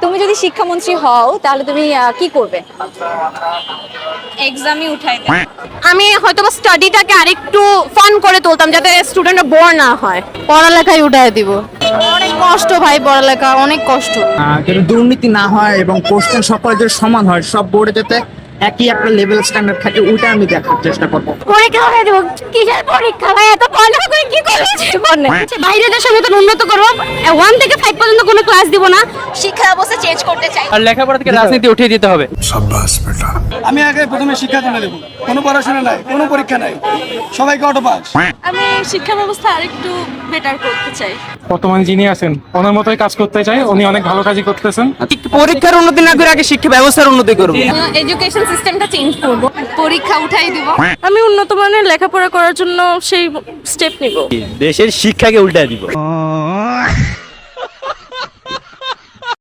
তুমি যদি শিক্ষামন্ত্রী হও তাহলে তুমি কি করবে? এক্সামই উঠাই দেব। আমি হয়তো স্টাডিটাকে আরেকটু ফান করে তুলতাম যাতে স্টুডেন্টরা বোর না হয়। পড়ালেখাই উঠায় দিব। অনেক কষ্ট ভাই, পড়ালেখা অনেক কষ্ট। যাতে দুর্নীতি না হয় এবং কোশ্চেন সকলের যাতে সমান হয়, সব বোর্ডে যাতে একই একটা লেভেল স্ট্যান্ডার্ড থাকে, ওইটা আমি দেখার চেষ্টা করবো। পরীক্ষা উঠায় দিব। কিসের পরীক্ষা ভাই, এত পড়ালেখা করে কি করবে? বাইরের দেশের মতন উন্নত করবো। 1 থেকে 5 পর্যন্ত কোনো ক্লাস দিব না। শিক্ষা ব্যবস্থা চেঞ্জ করতে চাই। আর লেখাপড়া থেকে রাজনীতি উঠিয়ে দিতে হবে। আমি আগে প্রথমে শিক্ষা তুলে দেবো। কোনো পড়াশোনা নাই, কোনো পরীক্ষা নাই, সবাইকে অটো পাস। আমি শিক্ষা ব্যবস্থা আরেকটু বেটার করতে চাই। বর্তমানে যিনি আছেন ওনার মতোই কাজ করতে চাই, উনি অনেক ভালো কাজই করতেছেন। পরীক্ষার উন্নতি না করে আগে শিক্ষা ব্যবস্থার উন্নতি করব। এডুকেশন সিস্টেমটা চেঞ্জ করব। পরীক্ষা উঠাই দিব। আমি উন্নত মানের লেখাপড়া করার জন্য সেই স্টেপ নিব। দেশের শিক্ষাকে উল্টা দিব।